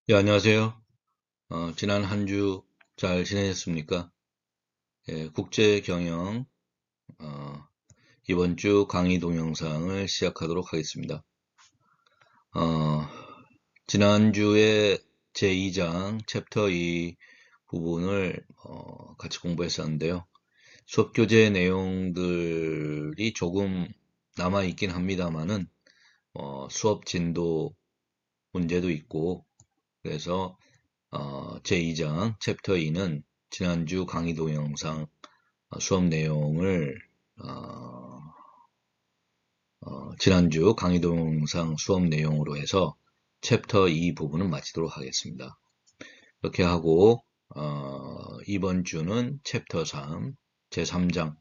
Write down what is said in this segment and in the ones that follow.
예, 안녕하세요. 지난 한 주 잘 지내셨습니까? 예, 국제 경영, 어, 이번 주 강의 동영상을 시작하도록 하겠습니다. 어, 지난주에 제2장 챕터 2 부분을 같이 공부했었는데요. 수업 교재 내용들이 조금 남아있긴 합니다만은, 수업 진도 문제도 있고, 그래서 제2장 챕터 2는 지난주 강의 동영상 수업 내용을 어, 지난주 강의 동영상 수업 내용으로 해서 챕터 2 부분은 마치도록 하겠습니다. 이렇게 하고 이번 주는 챕터 3 제3장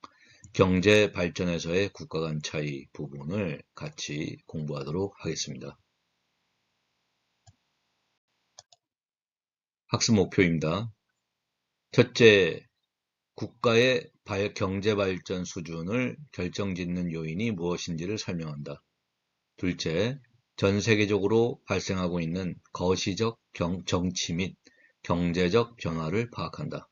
경제 발전에서의 국가 간 차이 부분을 같이 공부하도록 하겠습니다. 학습 목표입니다. 첫째, 국가의 경제 발전 수준을 결정짓는 요인이 무엇인지를 설명한다. 둘째, 전 세계적으로 발생하고 있는 거시적 정치 및 경제적 변화를 파악한다.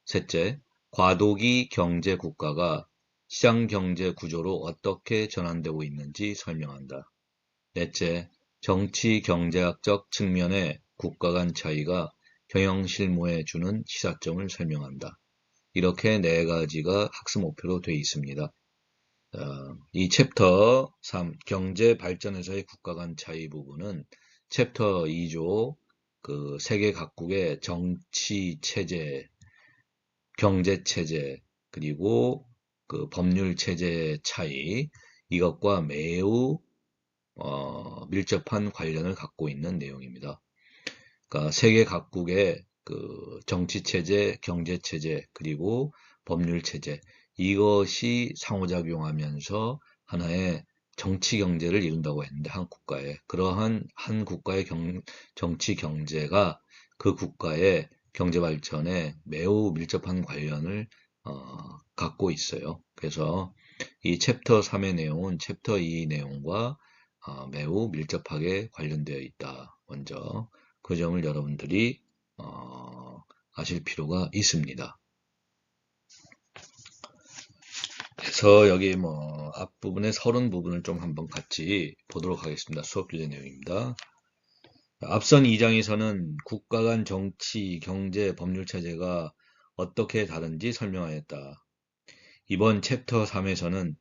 셋째, 과도기 경제 국가가 시장 경제 구조로 어떻게 전환되고 있는지 설명한다. 넷째, 정치 경제학적 측면의 국가 간 차이가 경영 실무에 주는 시사점을 설명한다. 이렇게 네 가지가 학습 목표로 되어 있습니다. 이 챕터 3, 경제 발전에서의 국가 간 차이 부분은 챕터 2조, 세계 각국의 정치 체제, 경제 체제, 그리고 법률 체제 차이, 이것과 매우 밀접한 관련을 갖고 있는 내용입니다. 그러니까 세계 각국의 정치 체제, 경제 체제, 그리고 법률 체제, 이것이 상호작용하면서 하나의 정치 경제를 이룬다고 했는데, 한 국가에 그러한 한 국가의 정치 경제가 그 국가의 경제 발전에 매우 밀접한 관련을 갖고 있어요. 그래서 이 챕터 3의 내용은 챕터 2 내용과 매우 밀접하게 관련되어 있다. 먼저 그 점을 여러분들이 아실 필요가 있습니다. 그래서 여기 앞부분의 서론 부분을 좀 한번 같이 보도록 하겠습니다. 수업 교재 내용입니다. 앞선 2장에서는 국가 간 정치, 경제, 법률 체제가 어떻게 다른지 설명하였다. 이번 챕터 3에서는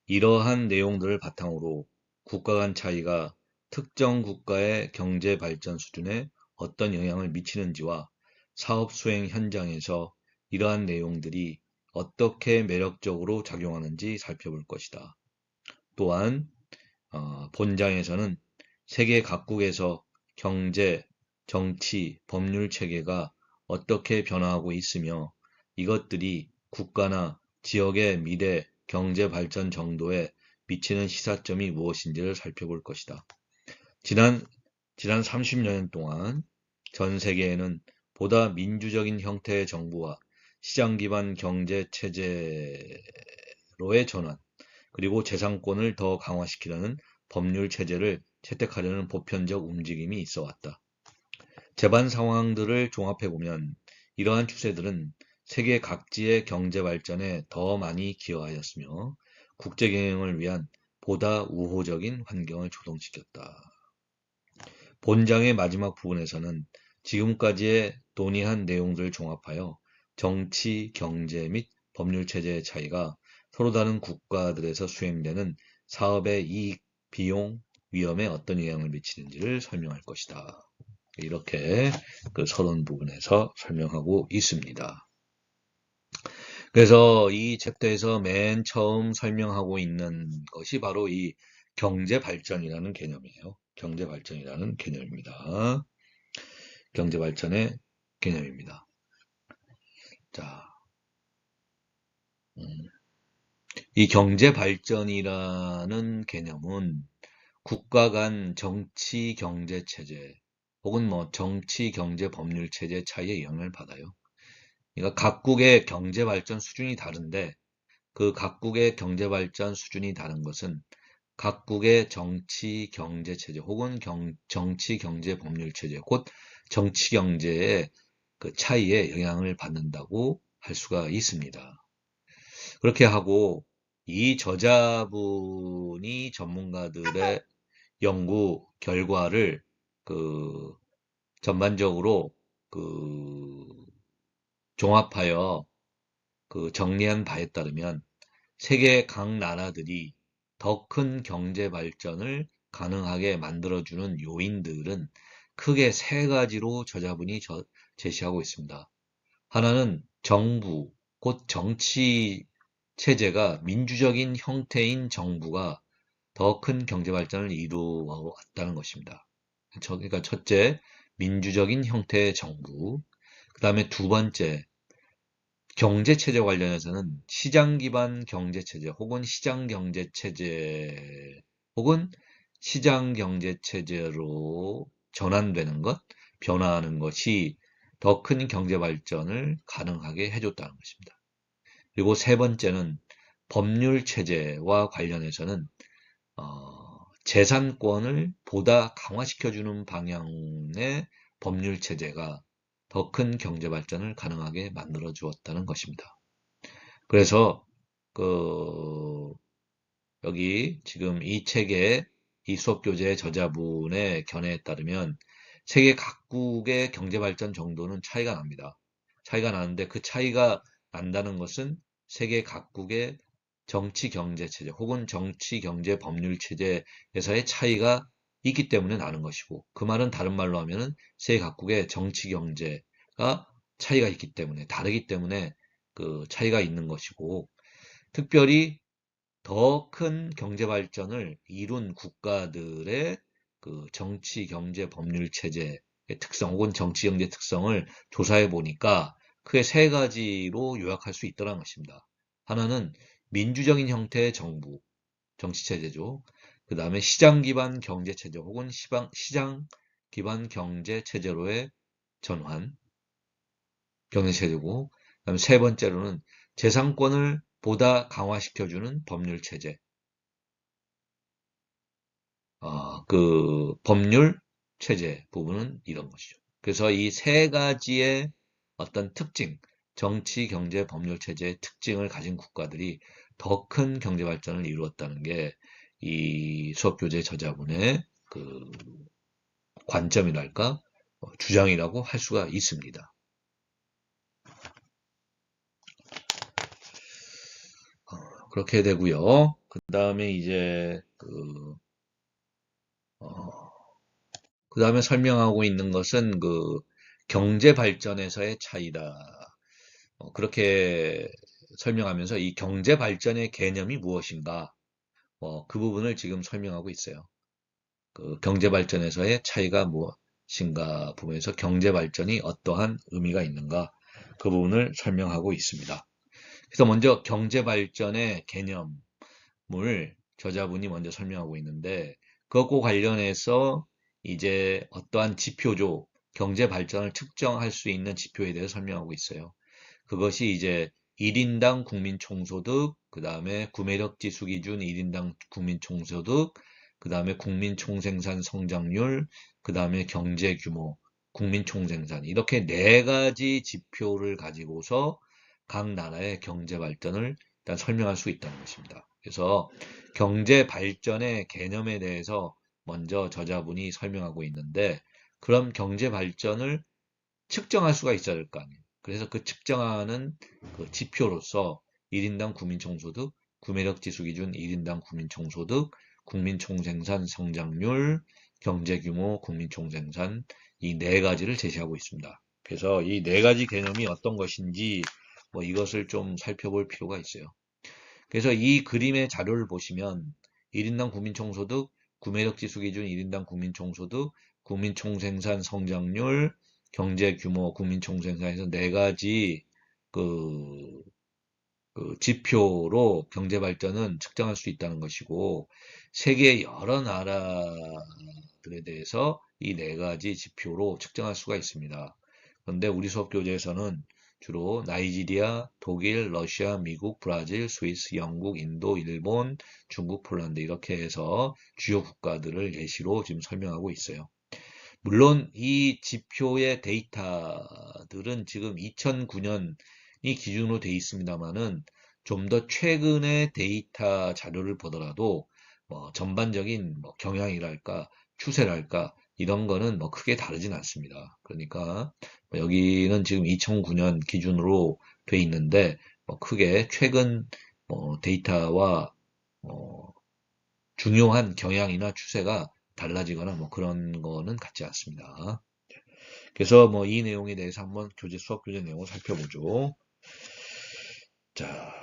이러한 내용들을 바탕으로 국가 간 차이가 특정 국가의 경제 발전 수준에 어떤 영향을 미치는지와 사업 수행 현장에서 이러한 내용들이 어떻게 매력적으로 작용하는지 살펴볼 것이다. 또한 본장에서는 세계 각국에서 경제, 정치, 법률 체계가 어떻게 변화하고 있으며 이것들이 국가나 지역의 미래 경제 발전 정도에 미치는 시사점이 무엇인지를 살펴볼 것이다. 지난 30년 동안 전 세계에는 보다 민주적인 형태의 정부와 시장 기반 경제 체제로의 전환, 그리고 재산권을 더 강화시키려는 법률 체제를 채택하려는 보편적 움직임이 있어 왔다. 재반 상황들을 종합해보면 이러한 추세들은 세계 각지의 경제 발전에 더 많이 기여하였으며 국제 경영을 위한 보다 우호적인 환경을 조성시켰다. 본장의 마지막 부분에서는 지금까지의 논의한 내용들을 종합하여 정치, 경제 및 법률 체제의 차이가 서로 다른 국가들에서 수행되는 사업의 이익, 비용, 위험에 어떤 영향을 미치는지를 설명할 것이다. 이렇게 서론 부분에서 설명하고 있습니다. 그래서 이 챕터에서 맨 처음 설명하고 있는 것이 바로 이 경제 발전이라는 개념이에요. 경제 발전이라는 개념입니다. 경제 발전의 개념입니다. 자, 이 경제 발전이라는 개념은 국가 간 정치 경제 체제 혹은 정치 경제 법률 체제 차이에 영향을 받아요. 그러니까 각국의 경제 발전 수준이 다른데 그 각국의 경제 발전 수준이 다른 것은 각국의 정치, 경제 체제 혹은 정치, 경제, 법률 체제, 곧 정치, 경제의 그 차이에 영향을 받는다고 할 수가 있습니다. 그렇게 하고 이 저자분이 전문가들의 연구 결과를 그 전반적으로 그 종합하여 그 정리한 바에 따르면 세계 각 나라들이 더 큰 경제 발전을 가능하게 만들어주는 요인들은 크게 세 가지로 저자분이 제시하고 있습니다. 하나는 정부, 곧 정치 체제가 민주적인 형태인 정부가 더 큰 경제 발전을 이루어왔다는 것입니다. 그러니까 첫째, 민주적인 형태의 정부. 그 다음에 두 번째, 경제체제 관련해서는 시장 기반 경제체제 혹은 시장 경제체제 혹은 시장 경제체제로 전환되는 것, 변화하는 것이 더 큰 경제 발전을 가능하게 해줬다는 것입니다. 그리고 세 번째는 법률 체제와 관련해서는 재산권을 보다 강화시켜주는 방향의 법률 체제가 더 큰 경제 발전을 가능하게 만들어 주었다는 것입니다. 그래서 그 여기 지금 이 책의 이 수업 교재의 저자분의 견해에 따르면 세계 각국의 경제 발전 정도는 차이가 납니다. 차이가 나는데 그 차이가 난다는 것은 세계 각국의 정치 경제 체제 혹은 정치 경제 법률 체제에서의 차이가 있기 때문에 나는 것이고, 그 말은 다른 말로 하면은 세계 각국의 정치 경제가 차이가 있기 때문에, 다르기 때문에 그 차이가 있는 것이고, 특별히 더 큰 경제 발전을 이룬 국가들의 그 정치, 경제, 법률 체제의 특성 혹은 정치, 경제 특성을 조사해 보니까 크게 세 가지로 요약할 수 있더라는 것입니다. 하나는 민주적인 형태의 정부, 정치 체제죠. 그 다음에 시장 기반 경제 체제 혹은 시장 기반 경제 체제로의 전환, 경제 체제고, 그다음에 세 번째로는 재산권을 보다 강화시켜주는 법률 체제. 그 법률 체제 부분은 이런 것이죠. 그래서 이 세 가지의 어떤 특징, 정치, 경제, 법률 체제의 특징을 가진 국가들이 더 큰 경제 발전을 이루었다는 게 이 수업 교재 저자분의 그 관점이랄까, 주장이라고 할 수가 있습니다. 그렇게 되고요. 그 다음에 이제 그 다음에 설명하고 있는 것은 그 경제 발전에서의 차이다. 그렇게 설명하면서 이 경제 발전의 개념이 무엇인가, 그 부분을 지금 설명하고 있어요. 그 경제 발전에서의 차이가 무엇인가 부분에서 경제 발전이 어떠한 의미가 있는가, 그 부분을 설명하고 있습니다. 그래서 먼저 경제 발전의 개념을 저자분이 먼저 설명하고 있는데, 그것과 관련해서 이제 어떠한 지표죠. 경제 발전을 측정할 수 있는 지표에 대해서 설명하고 있어요. 그것이 이제 1인당 국민 총소득, 그 다음에 구매력 지수 기준 1인당 국민 총소득, 그 다음에 국민 총생산 성장률, 그 다음에 경제 규모, 국민 총생산, 이렇게 네 가지 지표를 가지고서 각 나라의 경제 발전을 일단 설명할 수 있다는 것입니다. 그래서 경제 발전의 개념에 대해서 먼저 저자분이 설명하고 있는데, 그럼 경제 발전을 측정할 수가 있어야 될 거 아니에요. 그래서 그 측정하는 그 지표로서 1인당 국민총소득, 구매력 지수 기준 1인당 국민총소득, 국민총생산 성장률, 경제규모, 국민총생산, 이 네 가지를 제시하고 있습니다. 그래서 이 네 가지 개념이 어떤 것인지 이것을 좀 살펴볼 필요가 있어요. 그래서 이 그림의 자료를 보시면 1인당 국민총소득, 구매력 지수 기준 1인당 국민총소득, 국민총생산 성장률, 경제규모, 국민총생산에서 네 가지 그, 그 지표로 경제 발전은 측정할 수 있다는 것이고, 세계 여러 나라들에 대해서 이 네 가지 지표로 측정할 수가 있습니다. 그런데 우리 수업 교재에서는 주로 나이지리아, 독일, 러시아, 미국, 브라질, 스위스, 영국, 인도, 일본, 중국, 폴란드 이렇게 해서 주요 국가들을 예시로 지금 설명하고 있어요. 물론 이 지표의 데이터들은 지금 2009년이 기준으로 되어 있습니다만은 좀 더 최근의 데이터 자료를 보더라도 뭐 전반적인 뭐 경향이랄까 추세랄까 이런 거는 뭐 크게 다르진 않습니다. 그러니까 뭐 여기는 지금 2009년 기준으로 돼 있는데 뭐 크게 최근 뭐 데이터와 뭐 중요한 경향이나 추세가 달라지거나 뭐 그런 거는 같지 않습니다. 그래서 뭐 이 내용에 대해서 한번 수업 교재 내용을 살펴보죠. 자,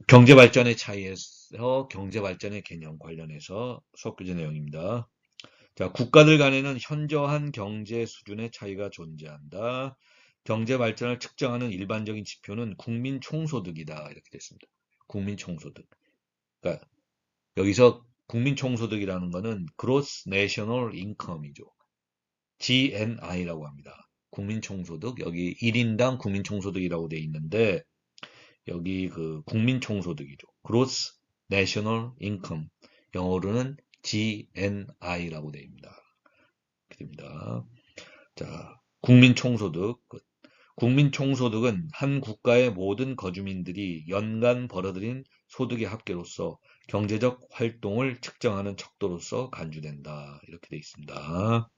경제 발전의 차이에서 경제 발전의 개념 관련해서 수업 교재 내용입니다. 자, 국가들 간에는 현저한 경제 수준의 차이가 존재한다. 경제 발전을 측정하는 일반적인 지표는 국민 총소득이다. 이렇게 됐습니다. 국민 총소득. 그러니까 여기서 국민 총소득이라는 거는 Gross National Income이죠. GNI라고 합니다. 국민 총소득. 여기 1인당 국민 총소득이라고 되어 있는데 여기 그 국민 총소득이죠. Gross National Income. 영어로는 GNI라고 되어 있습니다. 이렇게 됩니다. 자, 국민 총소득. 국민 총소득은 한 국가의 모든 거주민들이 연간 벌어들인 소득의 합계로서 경제적 활동을 측정하는 척도로서 간주된다. 이렇게 되어 있습니다.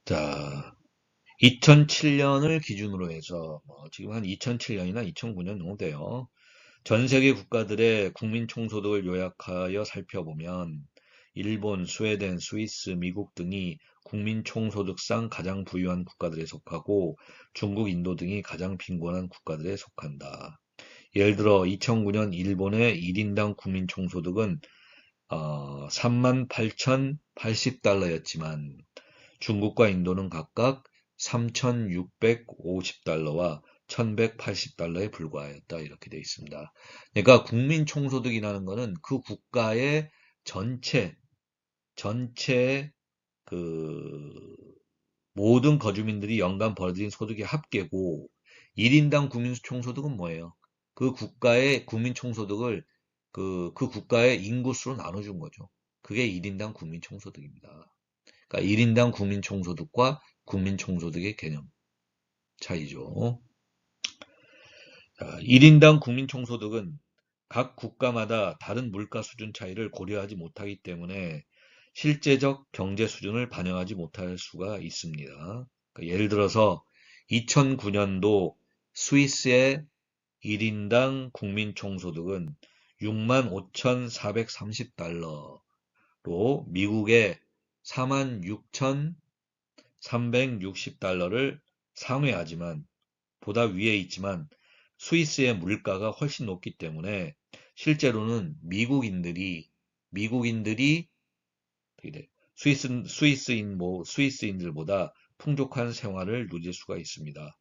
자, 2007년을 기준으로 해서 지금 한 2007년이나 2009년 정도 돼요. 전 세계 국가들의 국민 총소득을 요약하여 살펴보면 일본, 스웨덴, 스위스, 미국 등이 국민 총소득상 가장 부유한 국가들에 속하고 중국, 인도 등이 가장 빈곤한 국가들에 속한다. 예를 들어 2009년 일본의 1인당 국민 총소득은 38,080달러였지만 중국과 인도는 각각 3,650달러와 1,180달러에 불과하였다. 이렇게 되어 있습니다. 그러니까 국민 총소득이라는 것은 그 국가의 전체 그 모든 거주민들이 연간 벌어들인 소득의 합계고 1인당 국민 총소득은 뭐예요? 그 국가의 국민 총소득을 그 국가의 인구수로 나눠준 거죠. 그게 1인당 국민 총소득입니다. 그러니까 1인당 국민 총소득과 국민 총소득의 개념 차이죠. 자, 1인당 국민 총소득은 각 국가마다 다른 물가 수준 차이를 고려하지 못하기 때문에 실제적 경제 수준을 반영하지 못할 수가 있습니다. 그러니까 예를 들어서 2009년도 스위스의 1인당 국민 총소득은 65,430달러로 미국의 46,360달러를 상회하지만 보다 위에 있지만 스위스의 물가가 훨씬 높기 때문에 실제로는 미국인들이 스위스인들보다 풍족한 생활을 누릴 수가 있습니다.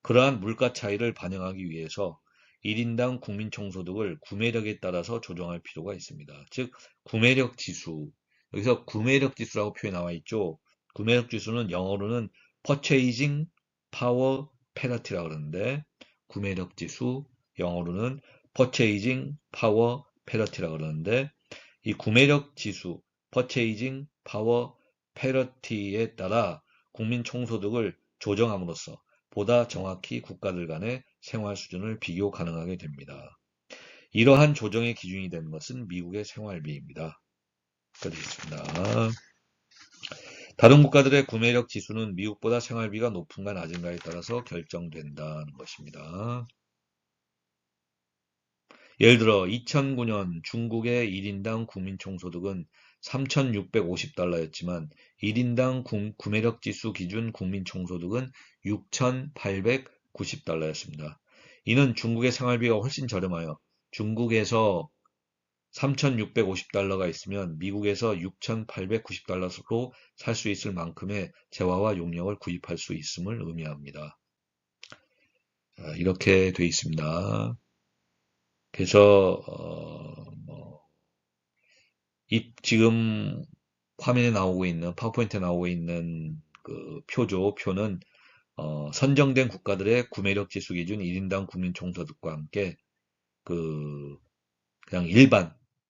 그러한 물가 차이를 반영하기 위해서 1인당 국민 총소득을 구매력에 따라서 조정할 필요가 있습니다. 즉 구매력 지수, 여기서 구매력 지수라고 표현 나와 있죠. 구매력 지수는 영어로는 Purchasing Power Parity라고 그러는데 구매력 지수, 영어로는 Purchasing Power Parity라고 그러는데 이 구매력 지수, Purchasing Power Parity에 따라 국민 총소득을 조정함으로써 보다 정확히 국가들 간의 생활 수준을 비교 가능하게 됩니다. 이러한 조정의 기준이 되는 것은 미국의 생활비입니다. 되겠습니다. 다른 국가들의 구매력 지수는 미국보다 생활비가 높은가 낮은가에 따라서 결정된다는 것입니다. 예를 들어 2009년 중국의 1인당 국민 총소득은 3,650달러였지만 1인당 구매력 지수 기준 국민 총소득은 6,890달러였습니다. 이는 중국의 생활비가 훨씬 저렴하여 중국에서 3,650달러가 있으면 미국에서 6,890달러로 살 수 있을 만큼의 재화와 용역을 구입할 수 있음을 의미합니다. 이렇게 돼 있습니다. 그래서 지금 화면에 나오고 있는, 파워포인트에 나오고 있는 그 표죠. 표는 선정된 국가들의 구매력 지수 기준 1인당 국민 총소득과 함께 그 그냥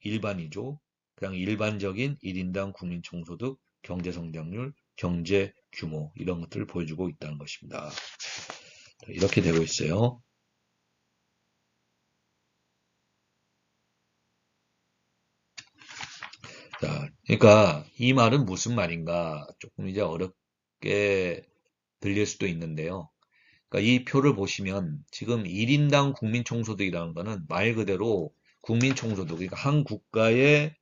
일반이죠. 그냥 일반적인 1인당 국민 총소득, 경제 성장률, 경제 규모 이런 것들을 보여주고 있다는 것입니다. 이렇게 되고 있어요. 자, 그러니까 이 말은 무슨 말인가 조금 이제 어렵게 들릴 수도 있는데요. 그러니까 이 표를 보시면 지금 1인당 국민총소득이라는 거는 말 그대로 국민총소득, 그러니까 한 국가의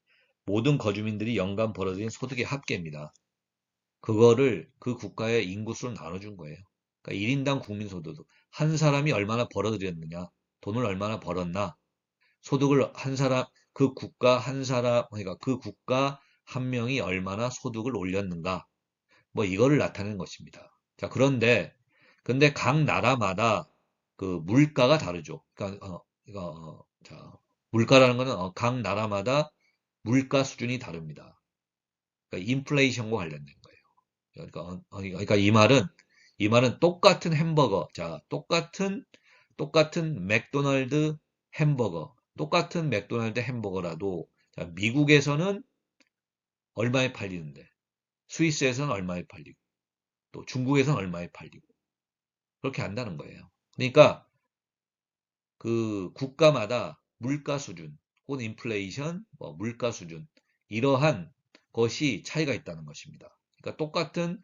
모든 거주민들이 연간 벌어들인 소득의 합계입니다. 그거를 그 국가의 인구수로 나눠준 거예요. 그러니까 1인당 국민소득, 한 사람이 얼마나 벌어들였느냐, 돈을 얼마나 벌었나, 소득을 한 사람, 그 국가 한 사람, 그러니까 그 국가 한 명이 얼마나 소득을 올렸는가, 뭐 이거를 나타내는 것입니다. 자, 근데 각 나라마다 그 물가가 다르죠. 그러니까 자, 물가라는 거는 각 나라마다 물가 수준이 다릅니다. 그러니까 인플레이션과 관련된 거예요. 그러니까 이 말은 똑같은 햄버거, 자, 똑같은 맥도날드 햄버거, 똑같은 맥도날드 햄버거라도 자, 미국에서는 얼마에 팔리는데, 스위스에서는 얼마에 팔리고, 또 중국에서는 얼마에 팔리고 그렇게 한다는 거예요. 그러니까 그 국가마다 물가 수준 혹은 인플레이션, 뭐 물가 수준 이러한 것이 차이가 있다는 것입니다. 그러니까 똑같은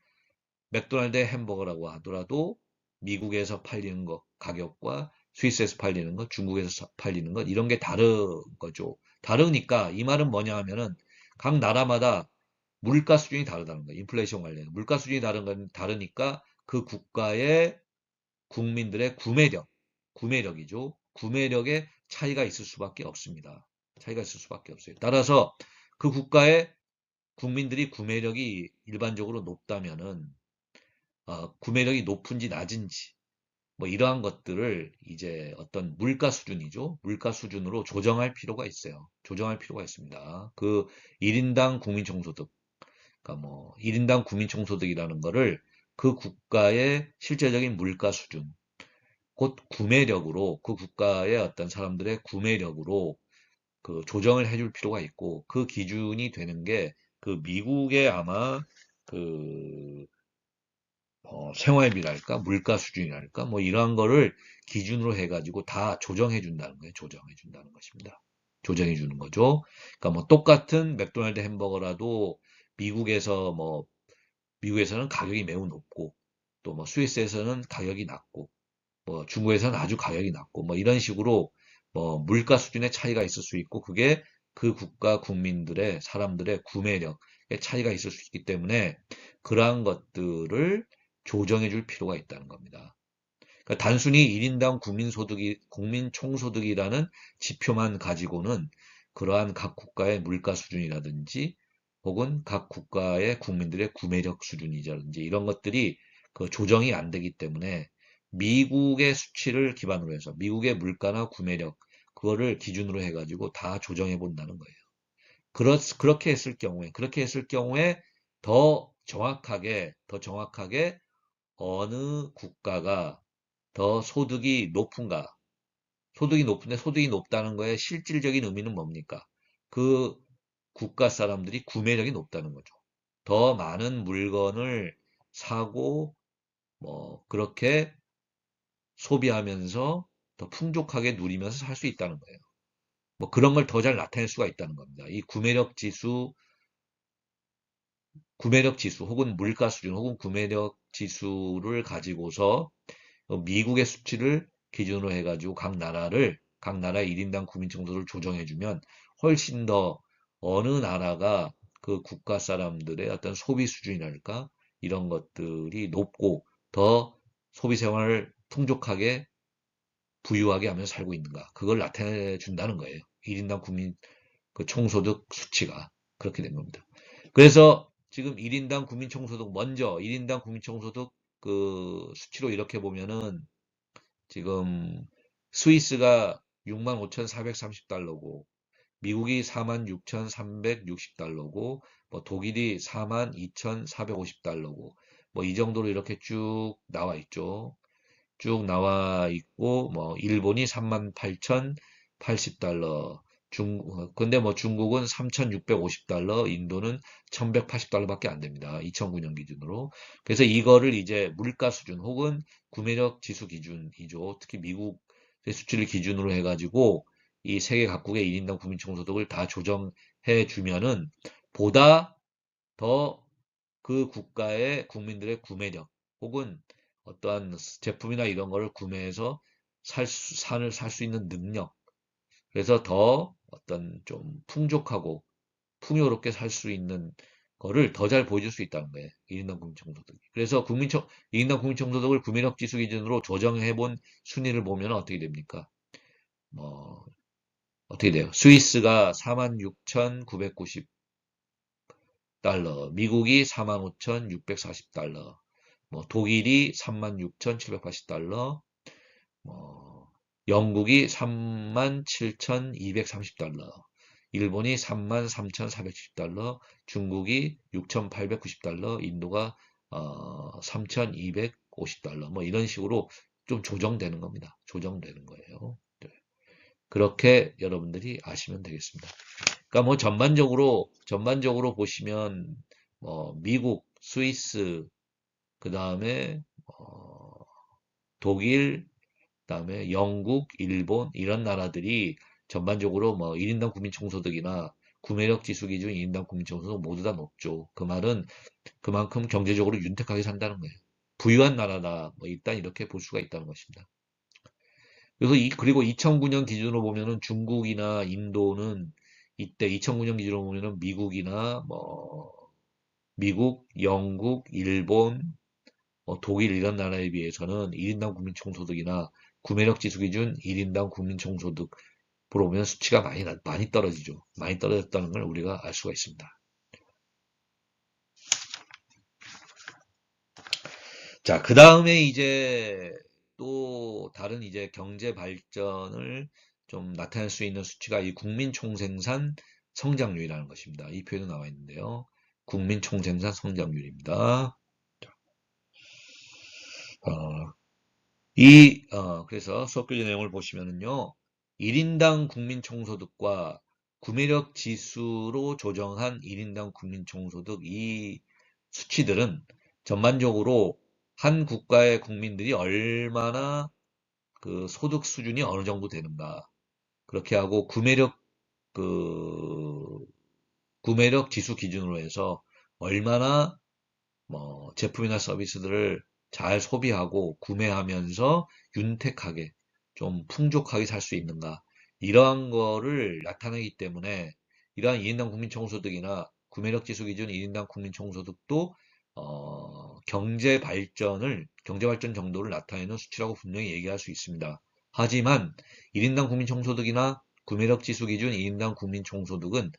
맥도날드 햄버거라고 하더라도 미국에서 팔리는 것 가격과 스위스에서 팔리는 것, 중국에서 팔리는 것 이런 게 다른 거죠. 다르니까 이 말은 뭐냐 하면은 각 나라마다 물가 수준이 다르다는 거예요. 인플레이션 관련 물가 수준이 다른 건 다르니까 그 국가의 국민들의 구매력이죠. 구매력에 차이가 있을 수밖에 없습니다. 차이가 있을 수밖에 없어요. 따라서 그 국가의 국민들이 구매력이 일반적으로 높다면은 구매력이 높은지 낮은지 뭐 이러한 것들을 이제 어떤 물가 수준이죠. 물가 수준으로 조정할 필요가 있어요. 조정할 필요가 있습니다. 그 1인당 국민총소득, 그러니까 뭐 1인당 국민총소득이라는 거를 그 국가의 실제적인 물가 수준, 곧 구매력으로 그 국가의 어떤 사람들의 구매력으로 그 조정을 해줄 필요가 있고 그 기준이 되는 게 그 미국의 아마 그 생활비랄까 물가 수준이랄까 뭐 이러한 거를 기준으로 해가지고 다 조정해 준다는 거예요. 조정해 준다는 것입니다. 조정해 주는 거죠. 그러니까 뭐 똑같은 맥도날드 햄버거라도 미국에서 뭐 미국에서는 가격이 매우 높고 또 뭐 스위스에서는 가격이 낮고 뭐 중국에서는 아주 가격이 낮고 뭐 이런 식으로 뭐 물가 수준의 차이가 있을 수 있고 그게 그 국가 국민들의 사람들의 구매력의 차이가 있을 수 있기 때문에 그러한 것들을 조정해 줄 필요가 있다는 겁니다. 그러니까 단순히 1인당 국민 총소득이라는 지표만 가지고는 그러한 각 국가의 물가 수준이라든지 혹은 각 국가의 국민들의 구매력 수준이라든지 이런 것들이 그 조정이 안 되기 때문에 미국의 수치를 기반으로 해서 미국의 물가나 구매력 그거를 기준으로 해가지고 다 조정해 본다는 거예요. 그렇게 했을 경우에 더 정확하게 어느 국가가 더 소득이 높은가? 소득이 높은데 소득이 높다는 거에 실질적인 의미는 뭡니까? 그 국가 사람들이 구매력이 높다는 거죠. 더 많은 물건을 사고 뭐 그렇게 소비하면서 더 풍족하게 누리면서 살 수 있다는 거예요. 뭐 그런 걸 더 잘 나타낼 수가 있다는 겁니다. 이 구매력 지수 혹은 물가 수준 혹은 구매력 지수를 가지고서 미국의 수치를 기준으로 해가지고 각 나라의 1인당 국민 총소를 조정해주면 훨씬 더 어느 나라가 그 국가 사람들의 어떤 소비 수준이랄까 이런 것들이 높고 더 소비 생활을 풍족하게 부유하게 하면서 살고 있는가 그걸 나타내 준다는 거예요. 1인당 국민 그 총소득 수치가 그렇게 된 겁니다. 그래서 지금 1인당 국민 총소득 먼저 1인당 국민 총소득 그 수치로 이렇게 보면은 지금 스위스가 65,430달러고 미국이 46,360달러고, 뭐 독일이 42,450달러고, 뭐 이 정도로 이렇게 쭉 나와 있죠. 쭉 나와 있고, 뭐 일본이 38,080달러, 근데 뭐 중국은 3,650달러, 인도는 1,180달러밖에 안 됩니다. 2009년 기준으로. 그래서 이거를 이제 물가 수준 혹은 구매력 지수 기준이죠. 특히 미국의 수치를 기준으로 해가지고 이 세계 각국의 1인당 국민총소득을 다 조정해 주면은 보다 더 그 국가의 국민들의 구매력 혹은 어떠한 제품이나 이런 거를 구매해서 살 수 있는 능력, 그래서 더 어떤 좀 풍족하고 풍요롭게 살 수 있는 거를 더 잘 보여줄 수 있다는 거예요. 1인당 국민총소득이. 그래서 1인당 국민총소득을 구매력 지수 기준으로 조정해 본 순위를 보면 어떻게 됩니까? 뭐 어떻게 돼요? 스위스가 46,990달러, 미국이 45,640달러, 뭐 독일이 36,780달러, 뭐 영국이 37,230달러, 일본이 33,470달러, 중국이 6,890달러, 인도가 3,250달러, 뭐 이런 식으로 좀 조정되는 겁니다. 조정되는 거예요. 네. 그렇게 여러분들이 아시면 되겠습니다. 그러니까 뭐 전반적으로 보시면 뭐 미국, 스위스, 그 다음에 독일, 그다음에 영국, 일본 이런 나라들이 전반적으로 뭐 1인당 국민총소득이나 구매력 지수 기준 1인당 국민총소득 모두 다 높죠. 그 말은 그만큼 경제적으로 윤택하게 산다는 거예요. 부유한 나라다. 뭐 일단 이렇게 볼 수가 있다는 것입니다. 그래서 그리고 2009년 기준으로 보면은 중국이나 인도는 이때 2009년 기준으로 보면은 미국, 영국, 일본, 독일 이런 나라에 비해서는 1인당 국민총소득이나 구매력 지수 기준 1인당 국민총소득 보면 수치가 많이 떨어지죠. 많이 떨어졌다는 걸 우리가 알 수가 있습니다. 자, 그 다음에 이제 또 다른 이제 경제 발전을 좀 나타낼 수 있는 수치가 이 국민총생산 성장률이라는 것입니다. 이 표에도 나와 있는데요. 국민총생산 성장률입니다. 어, 그래서 수업 교재 내용을 보시면은요, 1인당 국민총소득과 구매력 지수로 조정한 1인당 국민총소득 이 수치들은 전반적으로 한 국가의 국민들이 얼마나 그 소득 수준이 어느 정도 되는가. 그렇게 하고 그, 구매력 지수 기준으로 해서 얼마나 뭐 제품이나 서비스들을 잘 소비하고 구매하면서 윤택하게 좀 풍족하게 살 수 있는가 이러한 거를 나타내기 때문에 이러한 2인당 국민총소득이나 구매력 지수 기준 1인당 국민총소득도 경제 발전 정도를 나타내는 수치라고 분명히 얘기할 수 있습니다. 하지만 1인당 국민총소득이나 구매력 지수 기준 2인당 국민총소득은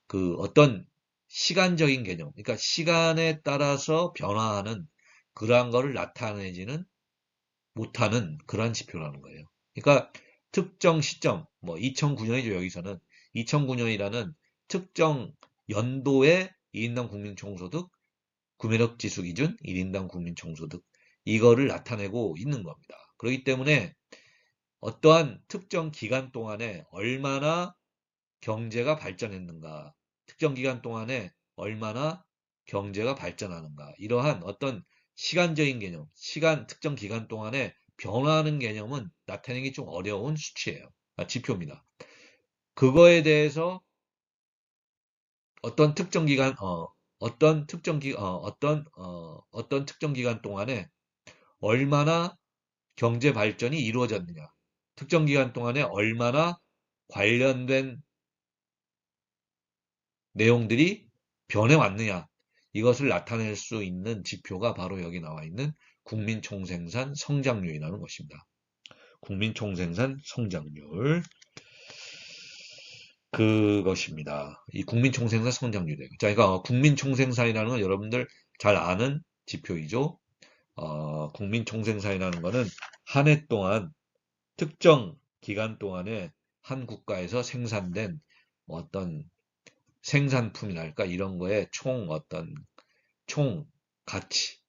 그 어떤 시간적인 개념, 그러니까 시간에 따라서 변화하는 그러한 거를 나타내지는 못하는 그러한 지표라는 거예요. 그러니까 특정 시점, 뭐 2009년이죠, 여기서는. 2009년이라는 특정 연도의 2인당 국민총소득, 구매력 지수 기준 1인당 국민총소득, 이거를 나타내고 있는 겁니다. 그렇기 때문에 어떠한 특정 기간 동안에 얼마나 경제가 발전했는가, 특정 기간 동안에 얼마나 경제가 발전하는가, 이러한 어떤 시간적인 개념, 특정 기간 동안에 변화하는 개념은 나타내기 좀 어려운 수치예요. 지표입니다. 그거에 대해서 어떤 특정 기간, 어떤 특정 기간 동안에 얼마나 경제 발전이 이루어졌느냐, 특정 기간 동안에 얼마나 관련된 내용들이 변해왔느냐, 이것을 나타낼 수 있는 지표가 바로 여기 나와 있는 국민총생산 성장률이라는 것입니다. 국민총생산 성장률, 그것입니다. 이 국민총생산 성장률이에요. 자, 그러니까 국민총생산이라는 건 여러분들 잘 아는 지표이죠. 국민총생산이라는 거는 한 해 동안 특정 기간 동안에 한 국가에서 생산된 뭐 어떤 생산품이랄까 이런 거에 총 가치,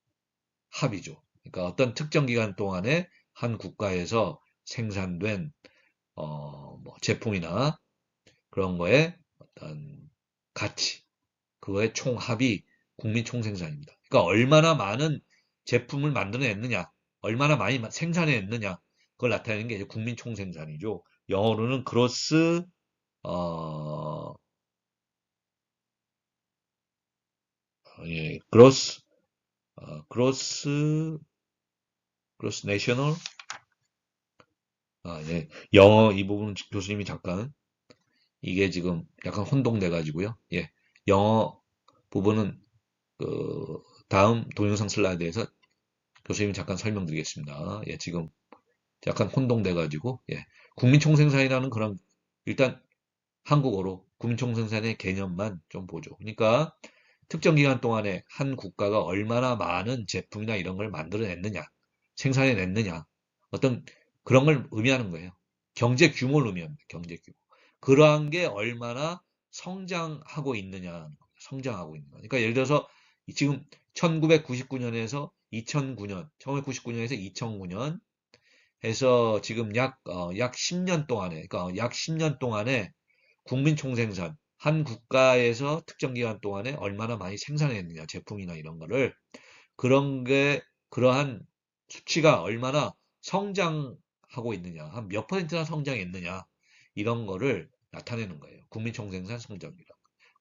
합이죠. 그러니까 어떤 특정 기간 동안에 한 국가에서 생산된 뭐 제품이나 그런 거에 어떤 가치, 그거의 총합이 국민 총생산입니다. 그러니까 얼마나 많은 제품을 만들어냈느냐, 얼마나 많이 생산해냈느냐, 그걸 나타내는 게 이제 국민 총생산이죠. 영어로는 그로스 어, 예, 그로스 내셔널 예. 영어 이 부분 교수님이 잠깐 이게 지금 약간 혼동돼 가지고요. 예. 영어 부분은 그 다음 동영상 슬라이드에서 교수님이 잠깐 설명드리겠습니다. 예, 지금 약간 혼동돼 가지고 예. 국민총생산이라는 그런 일단 한국어로 국민총생산의 개념만 좀 보죠. 그러니까 특정 기간 동안에 한 국가가 얼마나 많은 제품이나 이런 걸 만들어냈느냐, 생산해냈느냐, 어떤 그런 걸 의미하는 거예요. 경제 규모를 의미합니다. 경제 규모. 그러한 게 얼마나 성장하고 있느냐, 성장하고 있는 거. 그러니까 예를 들어서 지금 1999년에서 2009년, 1999년에서 2009년 해서 지금 약 10년 동안에, 그러니까 약 10년 동안에 국민 총생산, 한 국가에서 특정 기간 동안에 얼마나 많이 생산했느냐, 제품이나 이런 거를, 그런 게, 그러한 수치가 얼마나 성장하고 있느냐, 한 몇 퍼센트나 성장했느냐, 이런 거를 나타내는 거예요. 국민 총생산 성장률.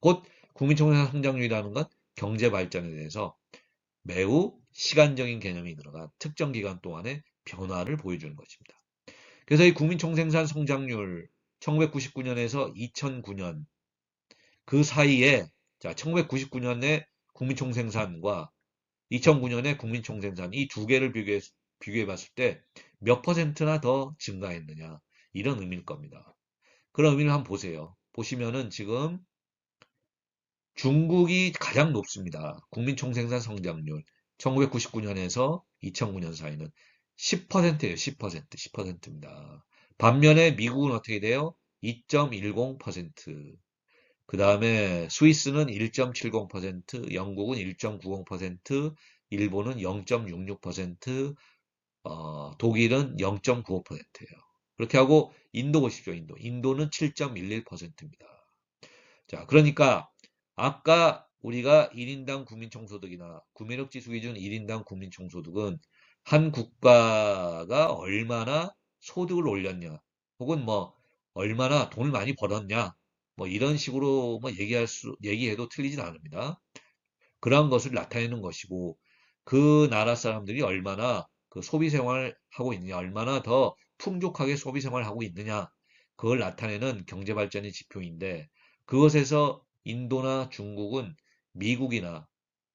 곧 국민 총생산 성장률이라는 건 경제 발전에 대해서 매우 시간적인 개념이 들어간 특정 기간 동안의 변화를 보여주는 것입니다. 그래서 이 국민 총생산 성장률 1999년에서 2009년 그 사이에 자 1999년에 국민총생산과 2009년에 국민총생산 이 두 개를 비교해 봤을 때 몇 퍼센트나 더 증가했느냐 이런 의미일 겁니다. 그런 의미를 한번 보세요. 보시면은 지금 중국이 가장 높습니다. 국민총생산 성장률 1999년에서 2009년 사이는 10%예요. 10%, 10%입니다. 반면에 미국은 어떻게 돼요? 2.10%. 그 다음에 스위스는 1.70%, 영국은 1.90%, 일본은 0.66%, 독일은 0.95%예요. 그렇게 하고 인도 보십시오. 인도는 7.11%입니다. 자, 그러니까 아까 우리가 1인당 국민총소득이나 구매력 지수 기준 1인당 국민총소득은 한 국가가 얼마나 소득을 올렸냐, 혹은 뭐 얼마나 돈을 많이 벌었냐, 뭐 이런 식으로 뭐 얘기해도 틀리진 않습니다. 그러한 것을 나타내는 것이고, 그 나라 사람들이 얼마나 그 소비 생활을 하고 있느냐, 얼마나 더 풍족하게 소비 생활을 하고 있느냐, 그걸 나타내는 경제 발전의 지표인데, 그것에서 인도나 중국은 미국이나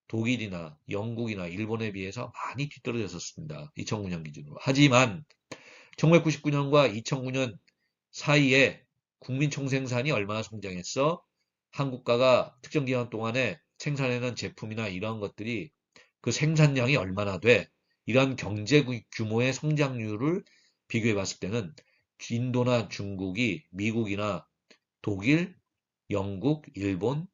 독일이나 영국이나 일본에 비해서 많이 뒤떨어졌었습니다. 2009년 기준으로. 하지만 1999년과 2009년 사이에 국민 총생산이 얼마나 성장했어? 한국가가 특정 기간 동안에 생산해낸 제품이나 이런 것들이 그 생산량이 얼마나 돼? 이런 경제 규모의 성장률을 비교해 봤을 때는 인도나 중국이 미국이나 독일, 영국, 일본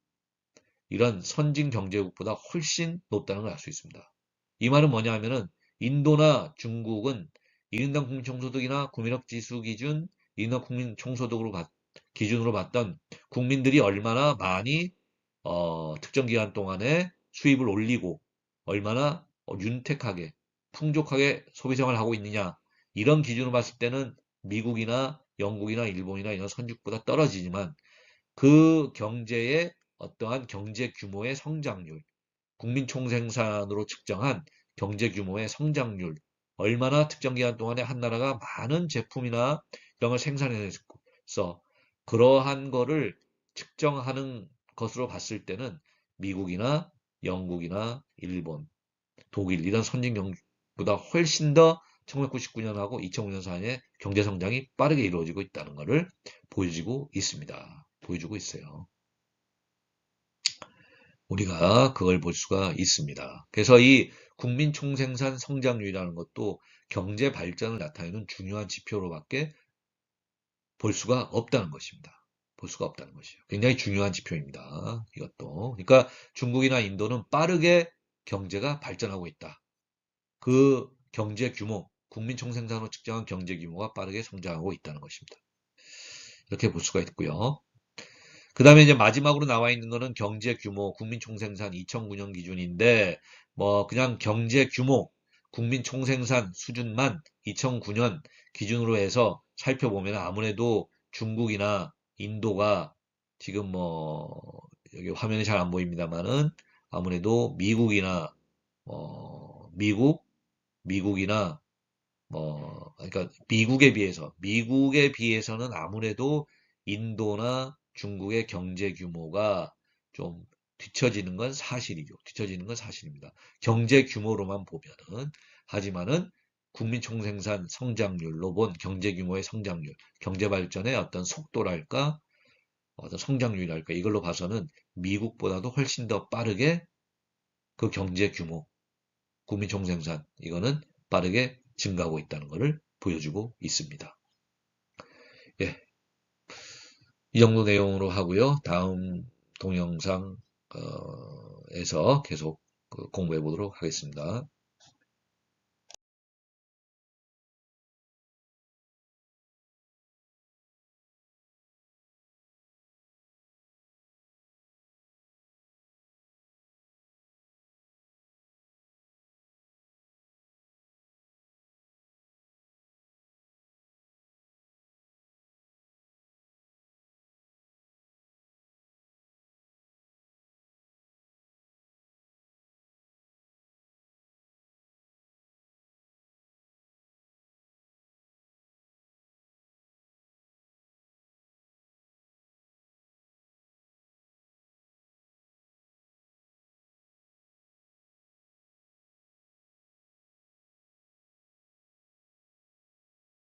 이런 선진 경제국보다 훨씬 높다는 걸 알 수 있습니다. 이 말은 뭐냐 하면은 인도나 중국은 1인당 국민총소득이나 구매력 지수 기준 1인당 국민총소득으로 기준으로 봤던 국민들이 얼마나 많이 특정 기간 동안에 수입을 올리고 얼마나 윤택하게 풍족하게 소비 생활을 하고 있느냐 이런 기준으로 봤을 때는 미국이나 영국이나 일본이나 이런 선진국보다 떨어지지만 그 경제의 어떠한 경제 규모의 성장률, 국민 총생산으로 측정한 경제 규모의 성장률, 얼마나 특정 기간 동안에 한 나라가 많은 제품이나 이런 걸 생산해서 그러한 거를 측정하는 것으로 봤을 때는 미국이나 영국이나 일본, 독일 이런 선진 경제보다 훨씬 더 1999년하고 2009년 사이에 경제 성장이 빠르게 이루어지고 있다는 것을 보여주고 있습니다. 보여주고 있어요. 우리가 그걸 볼 수가 있습니다. 그래서 이 국민 총생산 성장률이라는 것도 경제 발전을 나타내는 중요한 지표로밖에 볼 수가 없다는 것입니다. 볼 수가 없다는 것이죠. 굉장히 중요한 지표입니다. 이것도. 그러니까 중국이나 인도는 빠르게 경제가 발전하고 있다. 그 경제 규모, 국민 총생산으로 측정한 경제 규모가 빠르게 성장하고 있다는 것입니다. 이렇게 볼 수가 있고요. 그 다음에 이제 마지막으로 나와 있는 거는 경제 규모, 국민 총생산 2009년 기준인데, 뭐, 그냥 경제 규모, 국민 총생산 수준만 2009년 기준으로 해서 살펴보면 아무래도 중국이나 인도가 지금 뭐, 여기 화면이 잘 안 보입니다만은 아무래도 미국이나, 미국이나 그러니까 미국에 비해서는 아무래도 인도나 중국의 경제 규모가 좀 뒤처지는 건 사실이죠. 뒤처지는 건 사실입니다. 경제 규모로만 보면은. 하지만은 국민 총생산 성장률로 본 경제 규모의 성장률, 경제 발전의 어떤 속도랄까, 어떤 성장률이랄까, 이걸로 봐서는 미국보다도 훨씬 더 빠르게 그 경제 규모, 국민 총생산, 이거는 빠르게 증가하고 있다는 것을 보여주고 있습니다. 예, 이 정도 내용으로 하고요. 다음 동영상에서 계속 공부해 보도록 하겠습니다.